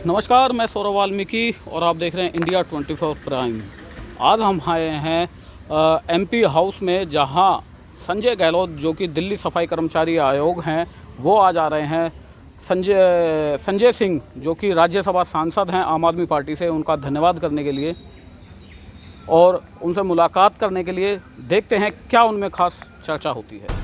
नमस्कार, मैं सौरभ वाल्मीकि और आप देख रहे हैं इंडिया 24 प्राइम। आज हम आए हैं एमपी हाउस में, जहां संजय गहलोत जो कि दिल्ली सफाई कर्मचारी आयोग हैं, वो आज आ रहे हैं। संजय सिंह जो कि राज्यसभा सांसद हैं आम आदमी पार्टी से, उनका धन्यवाद करने के लिए और उनसे मुलाकात करने के लिए। देखते हैं क्या उनमें खास चर्चा होती है।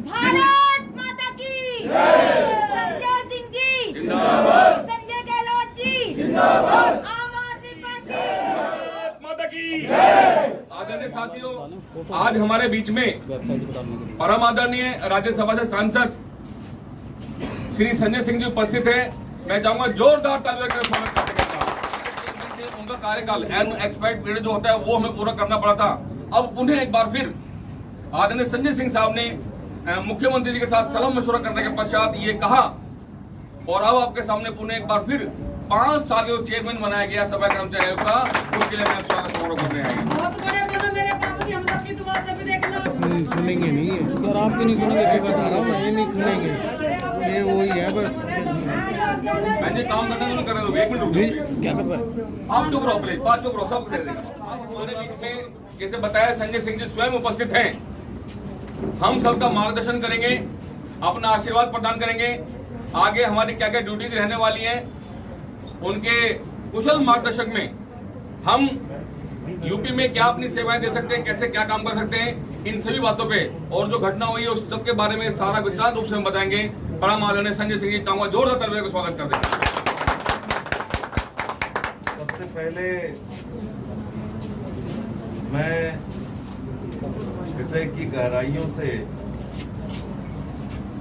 भारत माता की जय। संजय सिंह जी जिंदाबाद। संजय गहलोत जी जिंदाबाद। आम आदमी पार्टी भारत माता की जय। आदरणीय साथियों, आज हमारे बीच में परम आदरणीय राज्यसभा से सांसद श्री संजय सिंह जी उपस्थित हैं। मैं चाहूंगा जोरदार तालियों से स्वागत करने का। उनका कार्यकाल अनएक्सपायर्ड पीरियड जो होता है वो हमें पूरा करना पड़ा था। अब उन्हें एक बार फिर आदरणीय संजय सिंह साहब ने मुख्यमंत्री जी के साथ सलाह मशवरा करने के पश्चात ये कहा, और अब आपके सामने पुनः एक बार फिर 5 साल के चेयरमैन बनाया गया सफाई कर्मचारी आयोग का, उसके लिए मैं स्वागत समारोह करने आए। बहुत बड़े बड़े मेरे बाबू जी, हम लोग की दुआ से भी देख लो। सुनेंगे नहीं है यार, आपकी नहीं सुनेंगे, ये बता रहा हूँ मैं, ये नहीं सुनेंगे, ये वही है बस। मैं काम करना शुरू कर रहा हूँ, 1 मिनट रुकिए। क्या कर रहा है आप चुप रहो प्लीज, बात चुप रहो, सब दे देंगे। आप हमारे बीच में जैसे बताया संजय सिंह जी स्वयं उपस्थित हैं। हम सबका मार्गदर्शन करेंगे, अपना आशीर्वाद प्रदान करेंगे। आगे हमारी क्या क्या ड्यूटीज रहने वाली हैं, उनके कुशल मार्गदर्शक में हम यूपी में क्या अपनी सेवाएं दे सकते हैं, कैसे क्या काम कर सकते हैं, इन सभी बातों पे और जो घटना हुई है उस सबके बारे में सारा विस्तार रूप से हम बताएंगे। परम आदरणीय संजय सिंह जी, चाहूंगा जोरदार तालियों का स्वागत कर दें। सबसे पहले मैं हृदय की गहराइयों से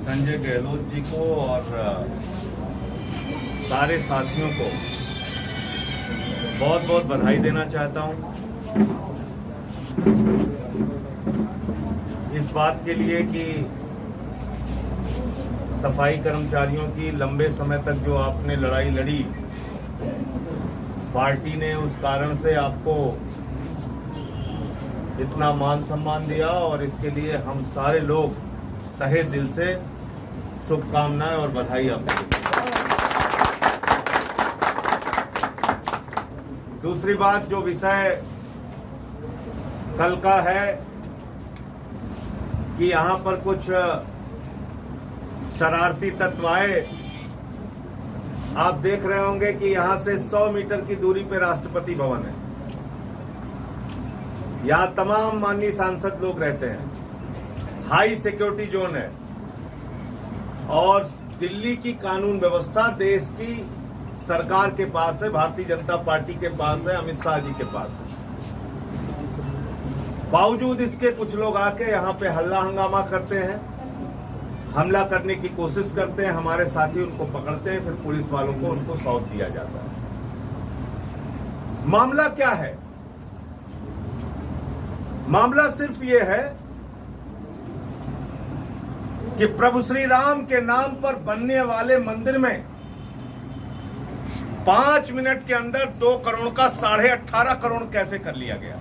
संजय गहलोत जी को और सारे साथियों को बहुत बहुत बधाई देना चाहता हूं, इस बात के लिए कि सफाई कर्मचारियों की लंबे समय तक जो आपने लड़ाई लड़ी, पार्टी ने उस कारण से आपको इतना मान सम्मान दिया, और इसके लिए हम सारे लोग तहे दिल से शुभकामनाएं और बधाई आपको। दूसरी बात, जो विषय कल का है कि यहां पर कुछ शरारती तत्व आए। आप देख रहे होंगे कि यहां से 100 मीटर की दूरी पे राष्ट्रपति भवन है। यहाँ तमाम माननीय सांसद लोग रहते हैं, हाई सिक्योरिटी जोन है, और दिल्ली की कानून व्यवस्था देश की सरकार के पास है, भारतीय जनता पार्टी के पास है, अमित शाह जी के पास है। बावजूद इसके कुछ लोग आके यहाँ पे हल्ला हंगामा करते हैं, हमला करने की कोशिश करते हैं, हमारे साथी उनको पकड़ते हैं, फिर पुलिस वालों को उनको सौंप दिया जाता है। मामला क्या है? मामला सिर्फ ये है कि प्रभु श्री राम के नाम पर बनने वाले मंदिर में 5 मिनट के अंदर 2 करोड़ का 18.5 करोड़ कैसे कर लिया गया,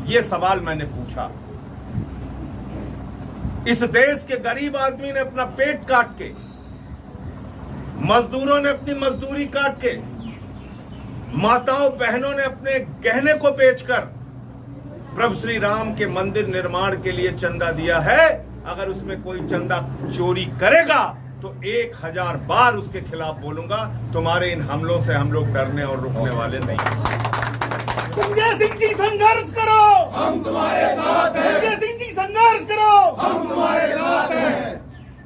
ये सवाल मैंने पूछा। इस देश के गरीब आदमी ने अपना पेट काट के, मजदूरों ने अपनी मजदूरी काट के, माताओं बहनों ने अपने गहने को बेचकर प्रभु श्री राम के मंदिर निर्माण के लिए चंदा दिया है। अगर उसमें कोई चंदा चोरी करेगा तो 1000 बार उसके खिलाफ बोलूंगा। तुम्हारे इन हमलों से हम लोग डरने और रुकने वाले नहीं। संजय सिंह जी संघर्ष करो, हम तुम्हारे साथ हैं। संजय सिंह जी संघर्ष करो, हम तुम्हारे साथ हैं।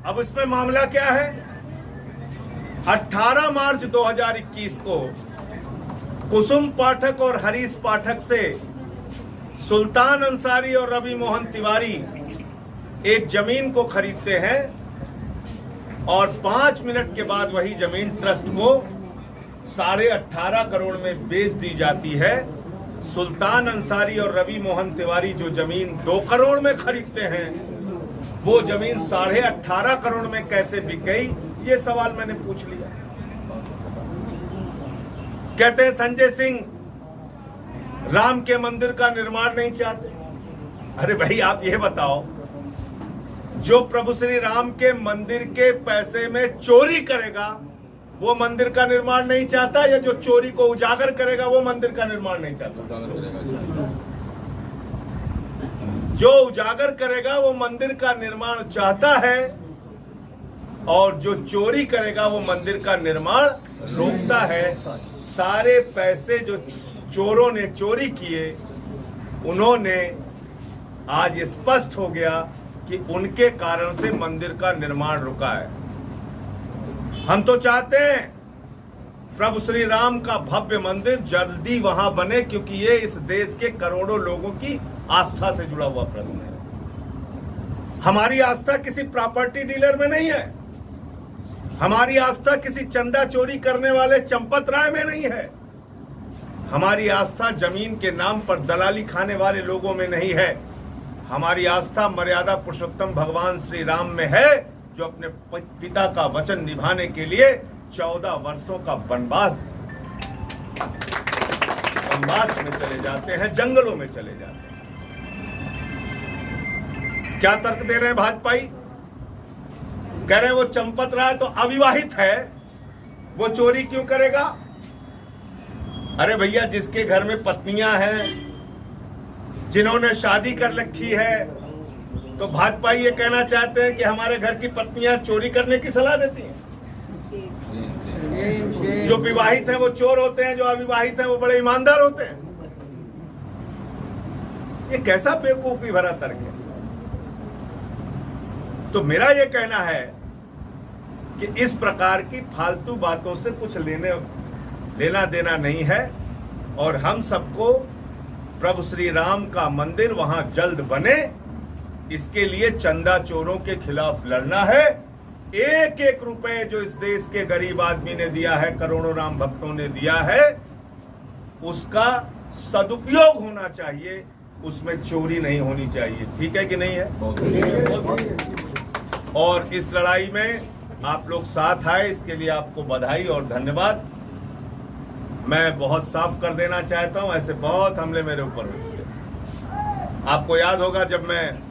अब इसमें मामला क्या है? 18 मार्च 2021 को कुसुम पाठक और हरीश पाठक से सुल्तान अंसारी और रवि मोहन तिवारी एक जमीन को खरीदते हैं और 5 मिनट के बाद वही जमीन ट्रस्ट को 18.5 करोड़ में बेच दी जाती है। सुल्तान अंसारी और रवि मोहन तिवारी जो जमीन 2 करोड़ में खरीदते हैं, वो जमीन 18.5 करोड़ में कैसे बिक गई, ये सवाल मैंने पूछ लिया। कहते हैं संजय सिंह राम के मंदिर का निर्माण नहीं चाहते। अरे भाई, आप ये बताओ, जो प्रभु श्री राम के मंदिर के पैसे में चोरी करेगा वो मंदिर का निर्माण नहीं चाहता, या जो चोरी को उजागर करेगा वो मंदिर का निर्माण नहीं चाहता? जो उजागर करेगा वो मंदिर का निर्माण चाहता है, और जो चोरी करेगा वो मंदिर का निर्माण रोकता है। सारे पैसे जो चोरों ने चोरी किए, उन्होंने आज स्पष्ट हो गया कि उनके कारण से मंदिर का निर्माण रुका है। हम तो चाहते हैं प्रभु श्री राम का भव्य मंदिर जल्दी वहां बने, क्योंकि ये इस देश के करोड़ों लोगों की आस्था से जुड़ा हुआ प्रश्न है। हमारी आस्था किसी प्रॉपर्टी डीलर में नहीं है, हमारी आस्था किसी चंदा चोरी करने वाले चंपत राय में नहीं है, हमारी आस्था जमीन के नाम पर दलाली खाने वाले लोगों में नहीं है। हमारी आस्था मर्यादा पुरुषोत्तम भगवान श्री राम में है, जो अपने पिता का वचन निभाने के लिए 14 वर्षों का वनवास में चले जाते हैं, जंगलों में चले जाते हैं। क्या तर्क दे रहे हैं भाजपाई? कह रहे हैं वो चंपत राय तो अविवाहित है, वो चोरी क्यों करेगा? अरे भैया, जिसके घर में पत्नियां हैं, जिन्होंने शादी कर रखी है, तो भाजपा ये कहना चाहते हैं कि हमारे घर की पत्नियां चोरी करने की सलाह देती हैं। जो विवाहित हैं वो चोर होते हैं, जो अविवाहित हैं वो बड़े ईमानदार होते हैं। ये कैसा बेवकूफी भरा तर्क है? तो मेरा ये कहना है कि इस प्रकार की फालतू बातों से कुछ लेना देना नहीं है, और हम सबको प्रभु श्री राम का मंदिर वहां जल्द बने, इसके लिए चंदा चोरों के खिलाफ लड़ना है। 1-1 रुपए जो इस देश के गरीब आदमी ने दिया है, करोड़ों राम भक्तों ने दिया है, उसका सदुपयोग होना चाहिए, उसमें चोरी नहीं होनी चाहिए। ठीक है कि नहीं है? और इस लड़ाई में आप लोग साथ आए, इसके लिए आपको बधाई और धन्यवाद। मैं बहुत साफ कर देना चाहता हूं, ऐसे बहुत हमले मेरे ऊपर हुए। आपको याद होगा जब मैं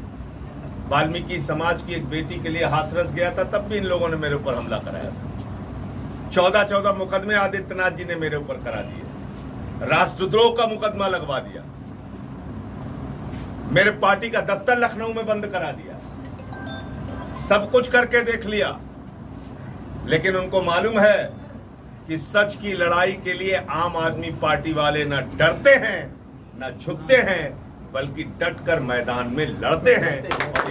वाल्मीकि समाज की एक बेटी के लिए हाथरस गया था, तब भी इन लोगों ने मेरे ऊपर हमला कराया था। 14 मुकदमे आदित्यनाथ जी ने मेरे ऊपर करा दिए, राष्ट्रद्रोह का मुकदमा लगवा दिया, मेरे पार्टी का दफ्तर लखनऊ में बंद करा दिया, सब कुछ करके देख लिया। लेकिन उनको मालूम है कि सच की लड़ाई के लिए आम आदमी पार्टी वाले न डरते हैं न झुकते हैं, बल्कि डटकर मैदान में लड़ते हैं। और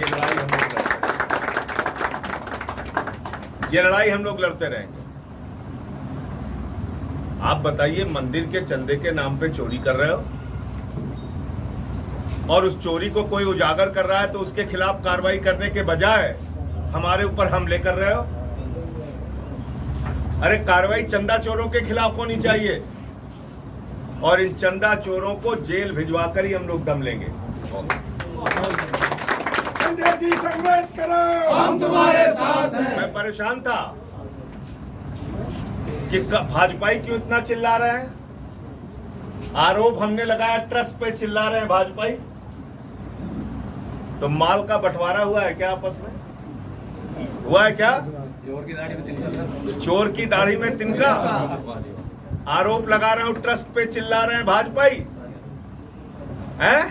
ये लड़ाई हम लोग लड़ते रहेंगे। आप बताइए, मंदिर के चंदे के नाम पे चोरी कर रहे हो और उस चोरी को कोई उजागर कर रहा है, तो उसके खिलाफ कार्रवाई करने के बजाय हमारे ऊपर हमले कर रहे हो। अरे कार्रवाई चंदा चोरों के खिलाफ होनी चाहिए, और इन चंदा चोरों को जेल भिजवाकर ही हम लोग दम लेंगे। संजय जी संघर्ष करो, हम तुम्हारे साथ हैं। मैं परेशान था कि भाजपाई क्यों इतना चिल्ला रहे हैं। आरोप हमने लगाया ट्रस्ट पे, चिल्ला रहे हैं भाजपाई। तो माल का बंटवारा हुआ है क्या आपस में? हुआ है क्या? चोर की दाढ़ी में तिनका। आरोप लगा रहे हो ट्रस्ट पे, चिल्ला रहे हैं भाजपाई हैं?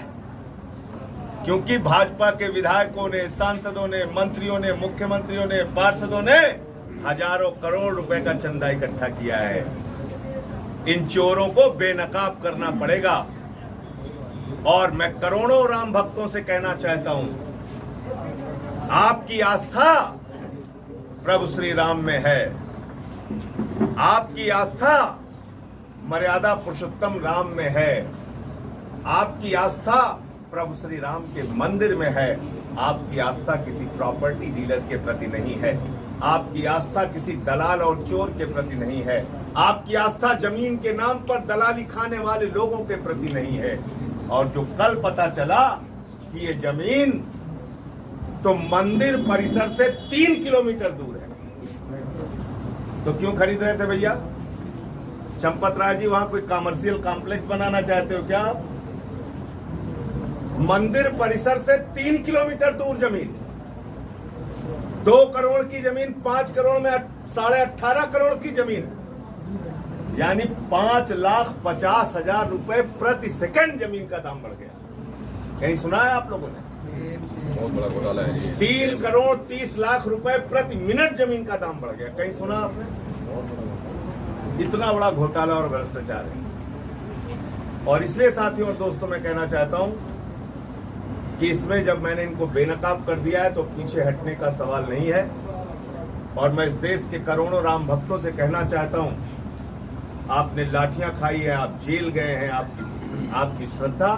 क्योंकि भाजपा के विधायकों ने, सांसदों ने, मंत्रियों ने, मुख्यमंत्रियों ने, पार्षदों ने हजारों करोड़ रुपए का चंदा इकट्ठा किया है। इन चोरों को बेनकाब करना पड़ेगा। और मैं करोड़ों राम भक्तों से कहना चाहता हूं, आपकी आस्था प्रभु श्री राम में है। आपकी आस्था मर्यादा पुरुषोत्तम राम में है। आपकी आस्था प्रभु श्री राम के मंदिर में है। आपकी आस्था किसी प्रॉपर्टी डीलर के प्रति नहीं है। आपकी आस्था किसी दलाल और चोर के प्रति नहीं है। आपकी आस्था जमीन के नाम पर दलाली खाने वाले लोगों के प्रति नहीं है। और जो कल पता चला कि ये जमीन तो मंदिर परिसर से 3 किलोमीटर दूर है, तो क्यों खरीद रहे थे भैया? चंपत राय जी, वहां कोई कमर्शियल कॉम्प्लेक्स बनाना चाहते हो क्या आप? मंदिर परिसर से 3 किलोमीटर दूर जमीन, 2 करोड़ की जमीन 5 करोड़ में 18.5 करोड़ की जमीन, यानी 5,50,000 रुपए प्रति सेकंड जमीन का दाम बढ़ गया। कहीं सुना है आप लोगों ने? बहुत बड़ा घोटाला है ये। 3 करोड़ 30 लाख रुपए प्रति मिनट जमीन का दाम बढ़ गया। कहीं सुना आपने? इतना बड़ा घोटाला और भ्रष्टाचार है। और इसलिए साथियों और दोस्तों, मैं कहना चाहता हूं कि इसमें जब मैंने इनको बेनकाब कर दिया है तो पीछे हटने का सवाल नहीं है। और मैं इस देश के करोड़ों राम भक्तों से कहना चाहता हूं, आपने लाठियां खाई है, आप जेल गए हैं, आपकी श्रद्धा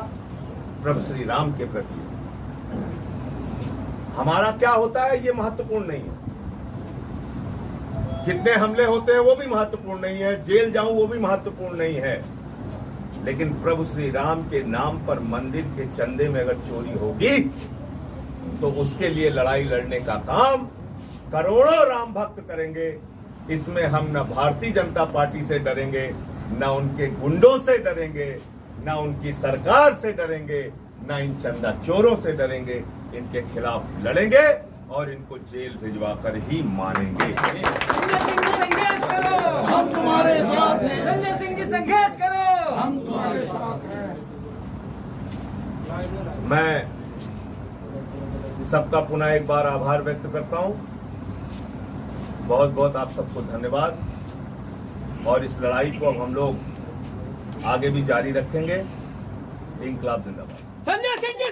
प्रभु श्री राम के प्रति है। हमारा क्या होता है ये महत्वपूर्ण नहीं है। कितने हमले होते हैं वो भी महत्वपूर्ण नहीं है। जेल जाऊं वो भी महत्वपूर्ण नहीं है। लेकिन प्रभु श्री राम के नाम पर मंदिर के चंदे में अगर चोरी होगी तो उसके लिए लड़ाई लड़ने का काम करोड़ों राम भक्त करेंगे। इसमें हम न भारतीय जनता पार्टी से डरेंगे, न उनके गुंडों से डरेंगे, न उनकी सरकार से डरेंगे, न इन चंदा चोरों से डरेंगे। इनके खिलाफ लड़ेंगे और इनको जेल भिजवा कर ही मानेंगे। संजय सिंह जी संघर्ष करो, हम तुम्हारे साथ हैं। संजय सिंह जी संघर्ष करो, हम तुम्हारे साथ हैं। मैं सबका पुनः एक बार आभार व्यक्त करता हूं। बहुत बहुत आप सबको धन्यवाद। और इस लड़ाई को अब हम लोग आगे भी जारी रखेंगे। इंकलाब जिंदाबाद। संजय सिंह जी